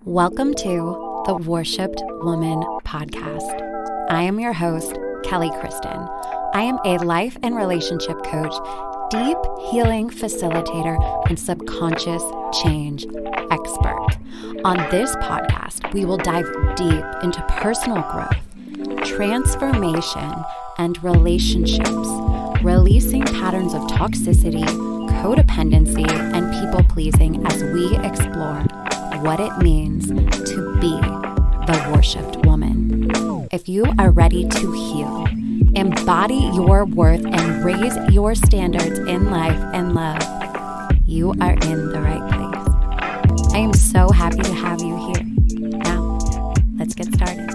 Welcome to the Worshipped Woman podcast. I am your host, kellykristin. I am a life and relationship coach, deep healing facilitator, and subconscious change expert. On this podcast, we will dive deep into personal growth, transformation, and relationships, releasing patterns of toxicity, codependency, and people-pleasing as we explore what it means to be the worshipped woman. If you are ready to heal, embody your worth, and raise your standards in life and love, you are in the right place. I am so happy to have you here. Now, let's get started.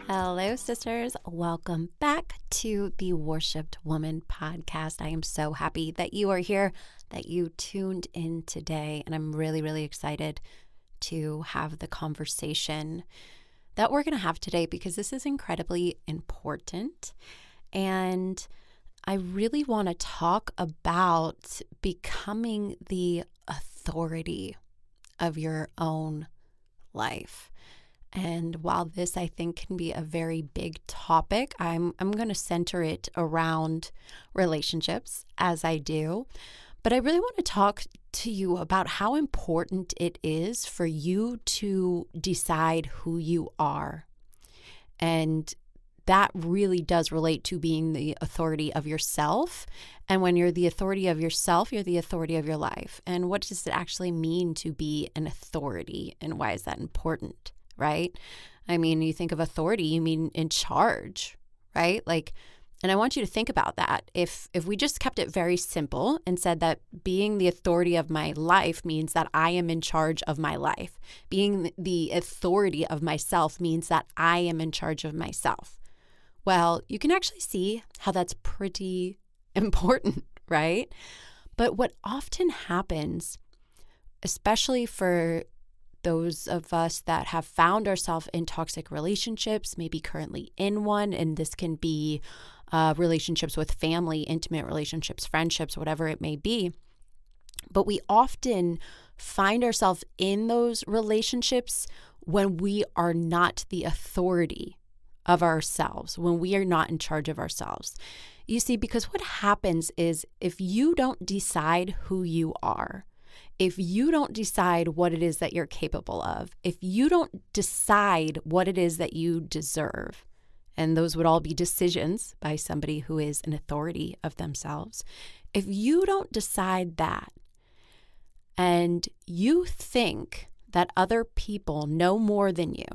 Hello, sisters. Welcome back to the Worshipped Woman podcast. I am so happy that you are here, that you tuned in today, and I'm really, really excited to have the conversation that we're going to have today because this is incredibly important. And I really want to talk about becoming the authority of your own life. And while this, I think, can be a very big topic, I'm going to center it around relationships as I do. But I really want to talk to you about how important it is for you to decide who you are. And that really does relate to being the authority of yourself. And when you're the authority of yourself, you're the authority of your life. And what does it actually mean to be an authority? And why is that important? Right? I mean, you think of authority, you mean in charge, right? And I want you to think about that. If we just kept it very simple and said that being the authority of my life means that I am in charge of my life. Being the authority of myself means that I am in charge of myself. Well, you can actually see how that's pretty important, right? But what often happens, especially for those of us that have found ourselves in toxic relationships, maybe currently in one, and this can be relationships with family, intimate relationships, friendships, whatever it may be. But we often find ourselves in those relationships when we are not the authority of ourselves, when we are not in charge of ourselves. You see, because what happens is if you don't decide who you are, if you don't decide what it is that you're capable of, if you don't decide what it is that you deserve, and those would all be decisions by somebody who is an authority of themselves, if you don't decide that, and you think that other people know more than you,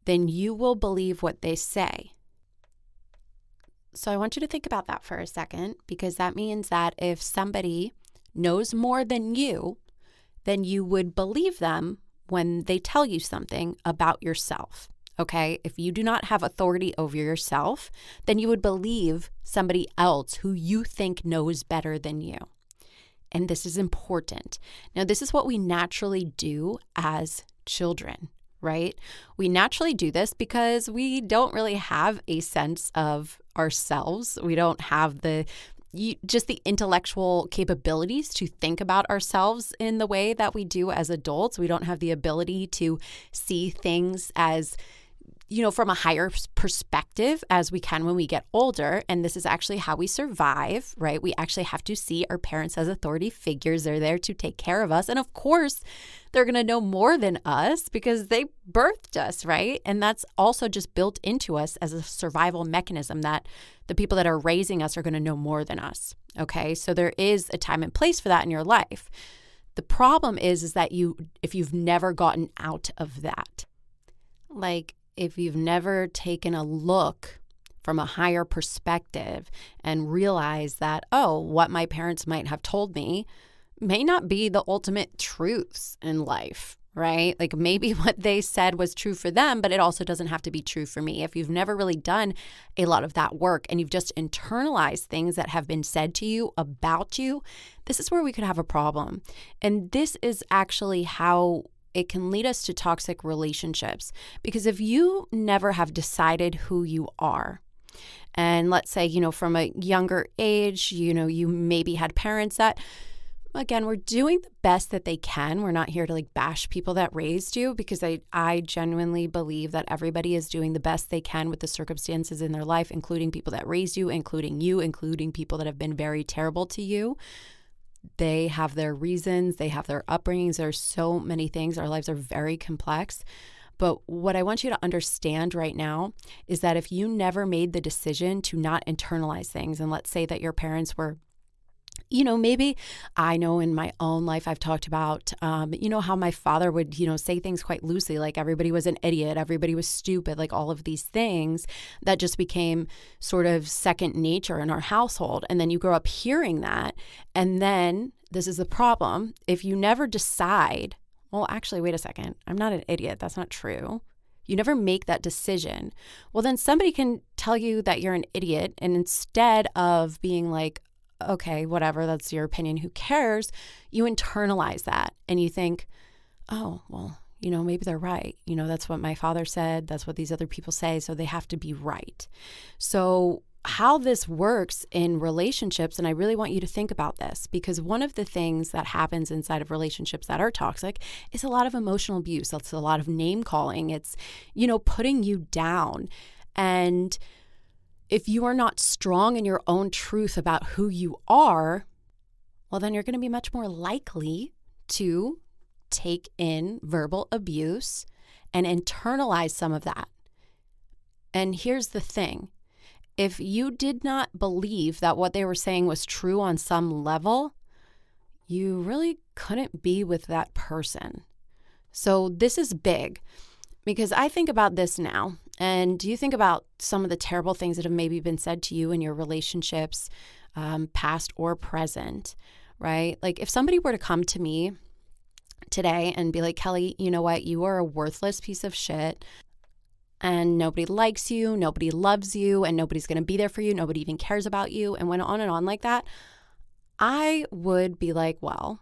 then you will believe what they say. So I want you to think about that for a second, because that means that if somebody knows more than you, then you would believe them when they tell you something about yourself, okay? If you do not have authority over yourself, then you would believe somebody else who you think knows better than you. And this is important. Now, this is what we naturally do as children, right? We naturally do this because we don't really have a sense of ourselves. We don't have just the intellectual capabilities to think about ourselves in the way that we do as adults. We don't have the ability to see things as, from a higher perspective as we can when we get older. And this is actually how we survive, right? We actually have to see our parents as authority figures. They're there to take care of us. And of course, they're going to know more than us because they birthed us, right? And that's also just built into us as a survival mechanism that the people that are raising us are going to know more than us, okay? So there is a time and place for that in your life. The problem is that if you've never gotten out of that, if you've never taken a look from a higher perspective and realized that, what my parents might have told me may not be the ultimate truths in life, right? Maybe what they said was true for them, but it also doesn't have to be true for me. If you've never really done a lot of that work and you've just internalized things that have been said to you about you, this is where we could have a problem. And this is actually how it can lead us to toxic relationships. Because if you never have decided who you are, and let's say, from a younger age, you maybe had parents that Again, we're doing the best that they can. We're not here to like bash people that raised you, because I genuinely believe that everybody is doing the best they can with the circumstances in their life, including people that raised you, including people that have been very terrible to you. They have their reasons, they have their upbringings. There's so many things. Our lives are very complex. But what I want you to understand right now is that if you never made the decision to not internalize things, and let's say that your parents were, maybe I know in my own life I've talked about, how my father would, say things quite loosely, like everybody was an idiot, everybody was stupid, like all of these things that just became sort of second nature in our household. And then you grow up hearing that. And then this is the problem. If you never decide, well, actually, wait a second, I'm not an idiot. That's not true. You never make that decision. Well, then somebody can tell you that you're an idiot. And instead of being like, okay, whatever, that's your opinion, who cares? You internalize that and you think, oh, well, maybe they're right. That's what my father said. That's what these other people say. So they have to be right. So how this works in relationships, and I really want you to think about this, because one of the things that happens inside of relationships that are toxic is a lot of emotional abuse. It's a lot of name calling. It's, putting you down. And if you are not strong in your own truth about who you are, well, then you're going to be much more likely to take in verbal abuse and internalize some of that. And here's the thing. If you did not believe that what they were saying was true on some level, you really couldn't be with that person. So this is big, because I think about this now, and you think about some of the terrible things that have maybe been said to you in your relationships, past or present, right? Like if somebody were to come to me today and be like, Kelly, you know what? You are a worthless piece of shit. And nobody likes you, nobody loves you, and nobody's going to be there for you. Nobody even cares about you, and went on and on like that. I would be like, well,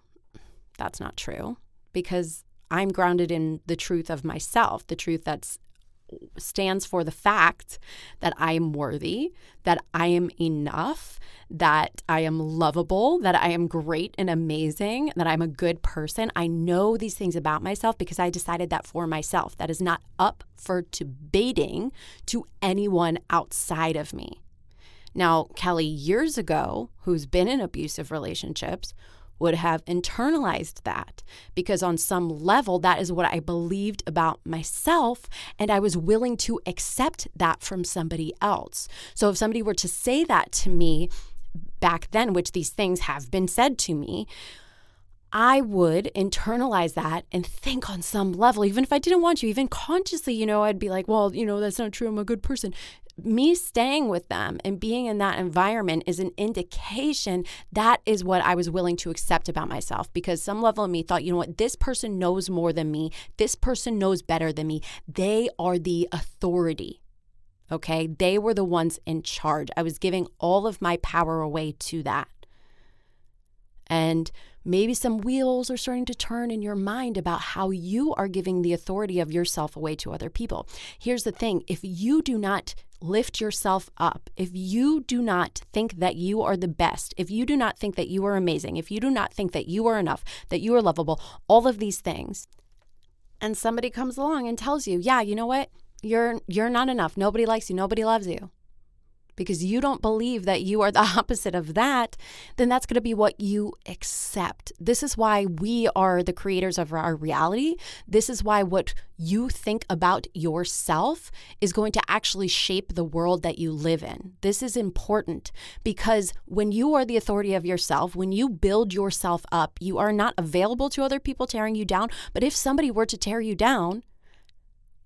that's not true, because I'm grounded in the truth of myself, the truth that stands for the fact that I am worthy, that I am enough, that I am lovable, that I am great and amazing, that I'm a good person. I know these things about myself because I decided that for myself. That is not up for debating to anyone outside of me. Now, Kelly, years ago, who's been in abusive relationships, would have internalized that, because on some level, that is what I believed about myself, and I was willing to accept that from somebody else. So if somebody were to say that to me back then, which these things have been said to me, I would internalize that and think on some level, even if I didn't want to, even consciously, I'd be like, well, that's not true. I'm a good person. Me staying with them and being in that environment is an indication that is what I was willing to accept about myself, because some level of me thought, you know what, this person knows more than me. This person knows better than me. They are the authority. Okay. They were the ones in charge. I was giving all of my power away to that. And maybe some wheels are starting to turn in your mind about how you are giving the authority of yourself away to other people. Here's the thing. If you do not lift yourself up, if you do not think that you are the best, if you do not think that you are amazing, if you do not think that you are enough, that you are lovable, all of these things, and somebody comes along and tells you, yeah, you know what? You're not enough. Nobody likes you. Nobody loves you. Because you don't believe that you are the opposite of that, then that's going to be what you accept. This is why we are the creators of our reality. This is why what you think about yourself is going to actually shape the world that you live in. This is important, because when you are the authority of yourself, when you build yourself up, you are not available to other people tearing you down. But if somebody were to tear you down,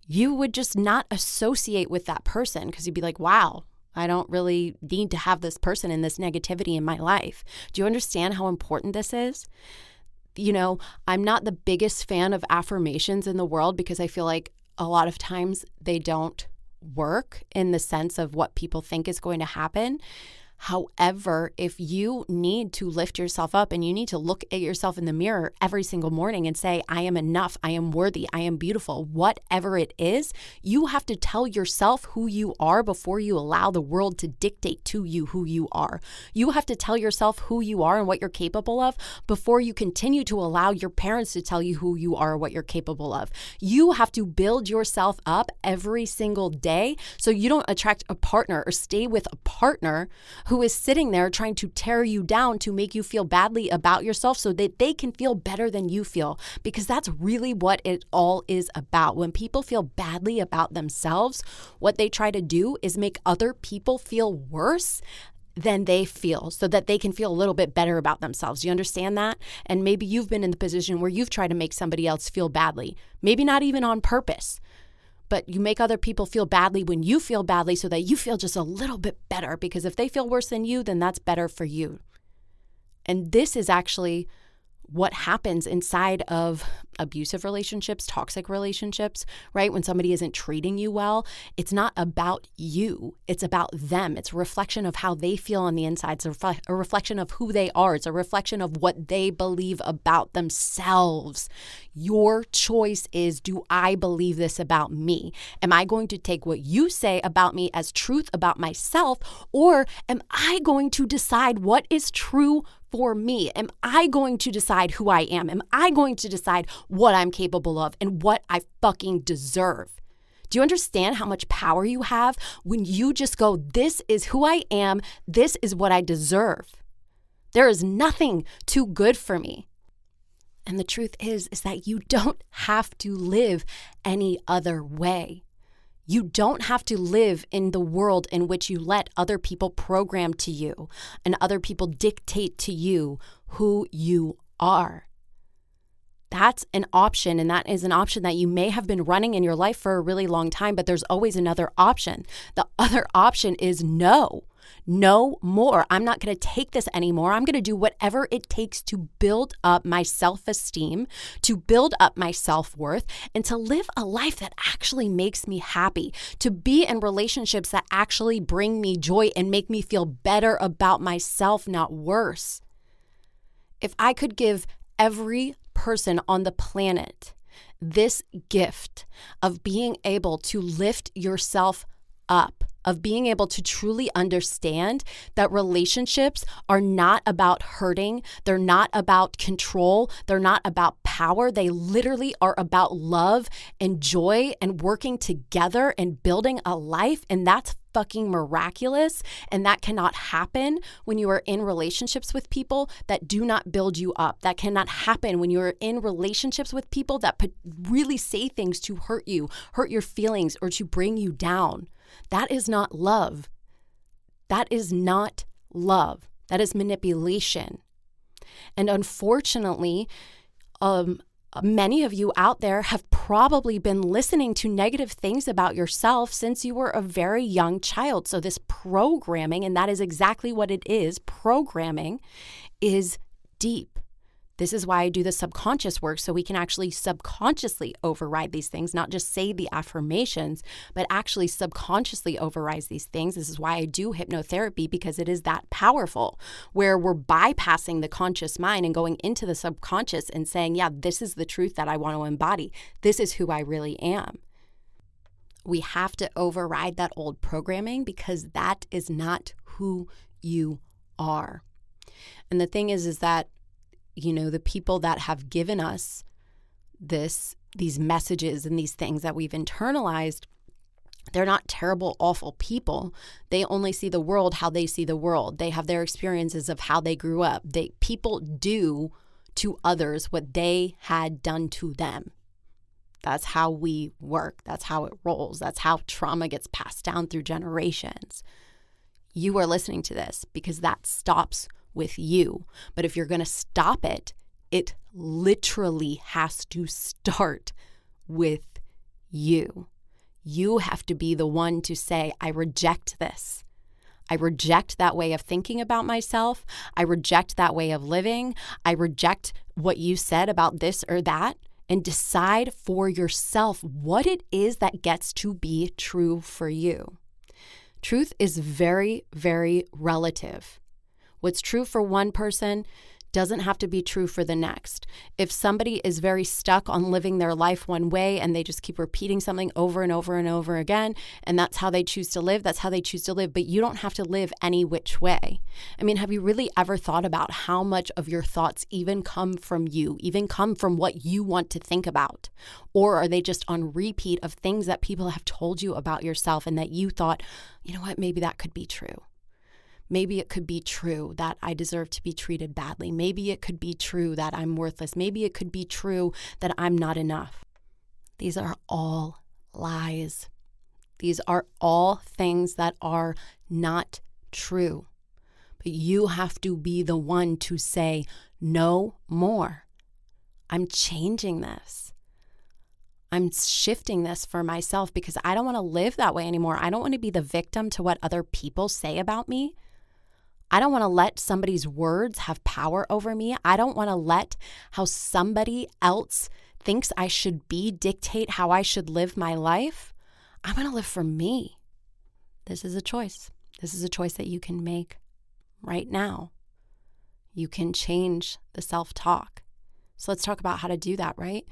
you would just not associate with that person, because you'd be like, wow, I don't really need to have this person and this negativity in my life. Do you understand how important this is? I'm not the biggest fan of affirmations in the world, because I feel like a lot of times they don't work in the sense of what people think is going to happen. However, if you need to lift yourself up and you need to look at yourself in the mirror every single morning and say, I am enough, I am worthy, I am beautiful, whatever it is, you have to tell yourself who you are before you allow the world to dictate to you who you are. You have to tell yourself who you are and what you're capable of before you continue to allow your parents to tell you who you are or what you're capable of. You have to build yourself up every single day so you don't attract a partner or stay with a partner who is sitting there trying to tear you down to make you feel badly about yourself so that they can feel better than you feel, because that's really what it all is about. When people feel badly about themselves, what they try to do is make other people feel worse than they feel so that they can feel a little bit better about themselves. You understand that? And maybe you've been in the position where you've tried to make somebody else feel badly, maybe not even on purpose. But you make other people feel badly when you feel badly so that you feel just a little bit better, because if they feel worse than you, then that's better for you. And this is actually what happens inside of abusive relationships, toxic relationships, right? When somebody isn't treating you well, it's not about you. It's about them. It's a reflection of how they feel on the inside. It's a reflection of who they are. It's a reflection of what they believe about themselves. Your choice is, do I believe this about me? Am I going to take what you say about me as truth about myself, or am I going to decide what is true for me? Am I going to decide who I am? Am I going to decide what I'm capable of and what I fucking deserve? Do you understand how much power you have when you just go, this is who I am, this is what I deserve? There is nothing too good for me. And the truth is that you don't have to live any other way. You don't have to live in the world in which you let other people program to you and other people dictate to you who you are. That's an option, and that is an option that you may have been running in your life for a really long time, but there's always another option. The other option is no more. I'm not going to take this anymore. I'm going to do whatever it takes to build up my self-esteem, to build up my self-worth, and to live a life that actually makes me happy, to be in relationships that actually bring me joy and make me feel better about myself, not worse. If I could give every person on the planet this gift of being able to lift yourself up, of being able to truly understand that relationships are not about hurting, they're not about control, they're not about power, they literally are about love and joy and working together and building a life, and that's fucking miraculous. And that cannot happen when you are in relationships with people that do not build you up. That cannot happen when you're in relationships with people that really say things to hurt you, hurt your feelings, or to bring you down. That is not love. That is not love. That is manipulation. And unfortunately, many of you out there have probably been listening to negative things about yourself since you were a very young child. So this programming, and that is exactly what it is, programming is deep. This is why I do the subconscious work, so we can actually subconsciously override these things, not just say the affirmations, but actually subconsciously override these things. This is why I do hypnotherapy, because it is that powerful, where we're bypassing the conscious mind and going into the subconscious and saying, yeah, this is the truth that I want to embody. This is who I really am. We have to override that old programming, because that is not who you are. And the thing is that the people that have given us these messages and these things that we've internalized, they're not terrible, awful people. They only see the world how they see the world. They have their experiences of how they grew up. People do to others what they had done to them. That's how we work. That's how it rolls. That's how trauma gets passed down through generations. You are listening to this because that stops with you. But if you're going to stop it, it literally has to start with you. You have to be the one to say, I reject this. I reject that way of thinking about myself. I reject that way of living. I reject what you said about this or that, and decide for yourself what it is that gets to be true for you. Truth is very, very relative. What's true for one person doesn't have to be true for the next. If somebody is very stuck on living their life one way and they just keep repeating something over and over and over again, and that's how they choose to live, that's how they choose to live. But you don't have to live any which way. I mean, have you really ever thought about how much of your thoughts even come from you, even come from what you want to think about? Or are they just on repeat of things that people have told you about yourself and that you thought, you know what, maybe that could be true. Maybe it could be true that I deserve to be treated badly. Maybe it could be true that I'm worthless. Maybe it could be true that I'm not enough. These are all lies. These are all things that are not true. But you have to be the one to say, no more. I'm changing this. I'm shifting this for myself because I don't want to live that way anymore. I don't want to be the victim to what other people say about me. I don't want to let somebody's words have power over me. I don't want to let how somebody else thinks I should be dictate how I should live my life. I want to live for me. This is a choice. This is a choice that you can make right now. You can change the self-talk. So let's talk about how to do that, right?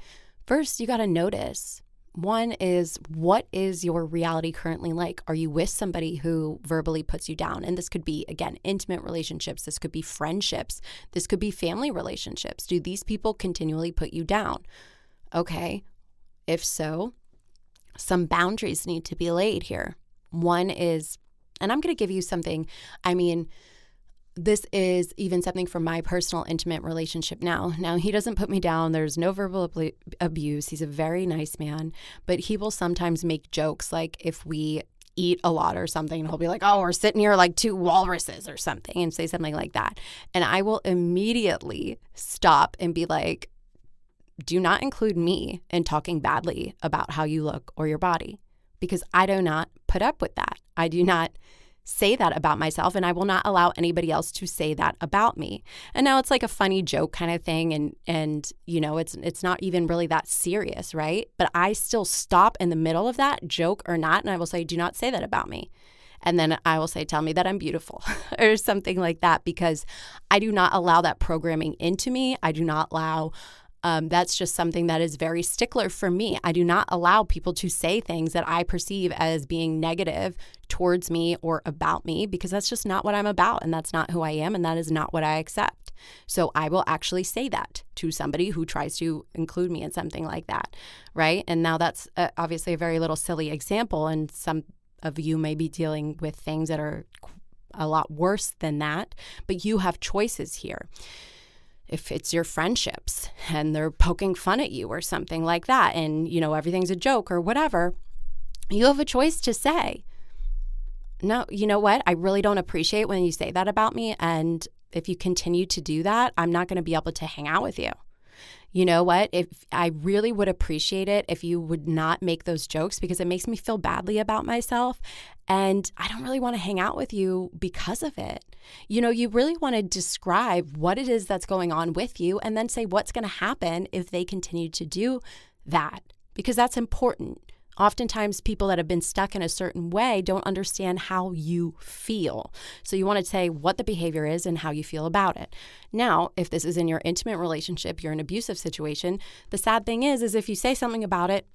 First, you got to notice. One is, what is your reality currently like? Are you with somebody who verbally puts you down? And this could be, again, intimate relationships. This could be friendships. This could be family relationships. Do these people continually put you down? Okay. If so, some boundaries need to be laid here. One is, and I'm going to give you something, this is even something from my personal intimate relationship now. Now, he doesn't put me down. There's no verbal abuse. He's a very nice man, but he will sometimes make jokes like if we eat a lot or something, he'll be like, oh, we're sitting here like two walruses or something, and say something like that. And I will immediately stop and be like, do not include me in talking badly about how you look or your body, because I do not put up with that. I do not say that about myself, and I will not allow anybody else to say that about me. And now it's like a funny joke kind of thing, and you know, it's not even really that serious, right? But I still stop in the middle of that, joke or not, and I will say, do not say that about me. And then I will say, tell me that I'm beautiful or something like that, because I do not allow that programming into me. I do not allow that's just something that is very stickler for me. I do not allow people to say things that I perceive as being negative towards me or about me, because that's just not what I'm about, and that's not who I am, and that is not what I accept. So I will actually say that to somebody who tries to include me in something like that, right? And now that's obviously a very little silly example, and some of you may be dealing with things that are a lot worse than that, but you have choices here. If it's your friendships and they're poking fun at you or something like that, and you know, everything's a joke or whatever, you have a choice to say, no, you know what? I really don't appreciate when you say that about me. And if you continue to do that, I'm not going to be able to hang out with you. You know what? If I really would appreciate it if you would not make those jokes, because it makes me feel badly about myself, and I don't really want to hang out with you because of it. You know, you really want to describe what it is that's going on with you, and then say what's going to happen if they continue to do that, because that's important. Oftentimes, people that have been stuck in a certain way don't understand how you feel. So you want to say what the behavior is and how you feel about it. Now, if this is in your intimate relationship, you're in an abusive situation, the sad thing is if you say something about it,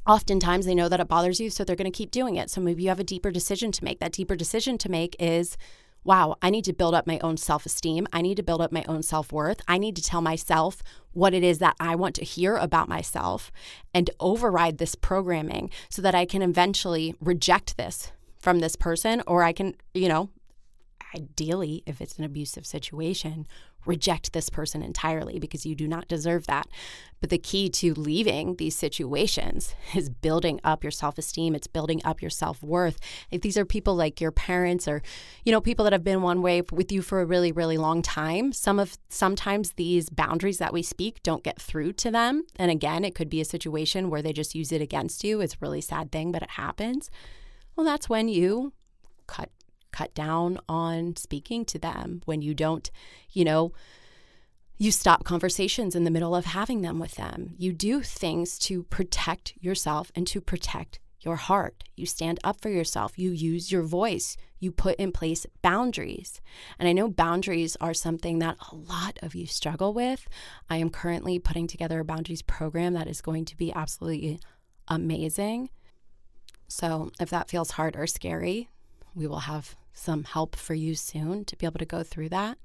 oftentimes they know that it bothers you, so they're going to keep doing it. So maybe you have a deeper decision to make. That deeper decision to make is, wow, I need to build up my own self-esteem. I need to build up my own self-worth. I need to tell myself what it is that I want to hear about myself and override this programming so that I can eventually reject this from this person, or I can, you know, ideally, if it's an abusive situation, reject this person entirely, because you do not deserve that. But the key to leaving these situations is building up your self-esteem. It's building up your self-worth. If these are people like your parents, or, you know, people that have been one way with you for a really, really long time, sometimes these boundaries that we speak don't get through to them. And again, it could be a situation where they just use it against you. It's a really sad thing, but it happens. Well, that's when you cut down on speaking to them, when you don't, you know, you stop conversations in the middle of having them with them. You do things to protect yourself and to protect your heart. You stand up for yourself. You use your voice. You put in place boundaries. And I know boundaries are something that a lot of you struggle with. I am currently putting together a boundaries program that is going to be absolutely amazing. So if that feels hard or scary, we will have some help for you soon to be able to go through that.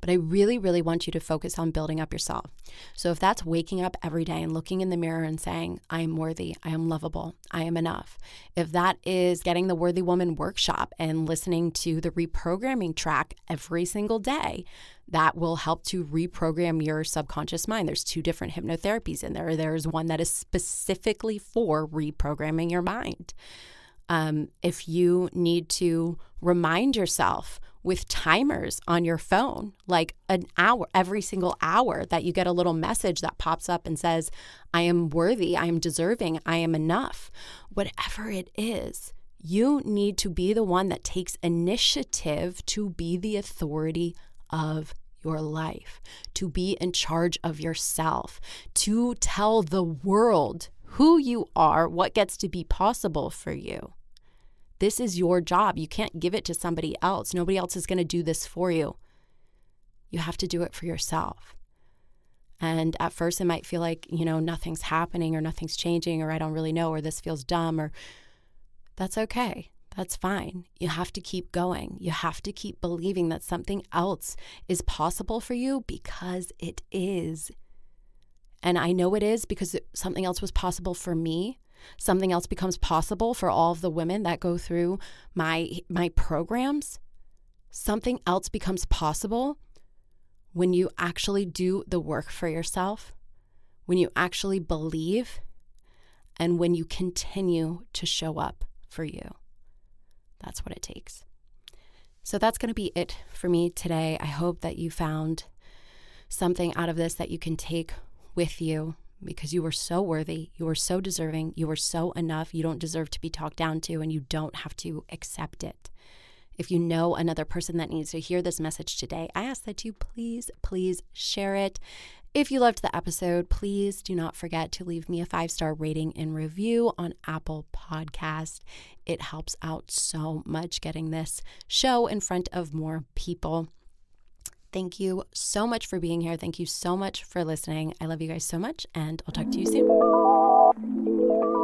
But I really, really want you to focus on building up yourself. So if that's waking up every day and looking in the mirror and saying, I am worthy, I am lovable, I am enough. If that is getting the Worthy Woman workshop and listening to the reprogramming track every single day, that will help to reprogram your subconscious mind. There's 2 different hypnotherapies in there. There's one that is specifically for reprogramming your mind. If you need to remind yourself with timers on your phone, like an hour, every single hour that you get a little message that pops up and says, I am worthy, I am deserving, I am enough, whatever it is, you need to be the one that takes initiative to be the authority of your life, to be in charge of yourself, to tell the world who you are, what gets to be possible for you. This is your job. You can't give it to somebody else. Nobody else is going to do this for you. You have to do it for yourself. And at first it might feel like, nothing's happening or nothing's changing or I don't really know or this feels dumb or that's okay. That's fine. You have to keep going. You have to keep believing that something else is possible for you because it is. And I know it is because something else was possible for me. Something else becomes possible for all of the women that go through my programs. Something else becomes possible when you actually do the work for yourself, when you actually believe, and when you continue to show up for you. That's what it takes. So that's going to be it for me today. I hope that you found something out of this that you can take with you. Because you are so worthy, you are so deserving, you are so enough, you don't deserve to be talked down to, and you don't have to accept it. If you know another person that needs to hear this message today, I ask that you please share it. If you loved the episode, please do not forget to leave me a 5-star rating and review on Apple Podcast. It helps out so much getting this show in front of more people. Thank you so much for being here. Thank you so much for listening. I love you guys so much, and I'll talk to you soon.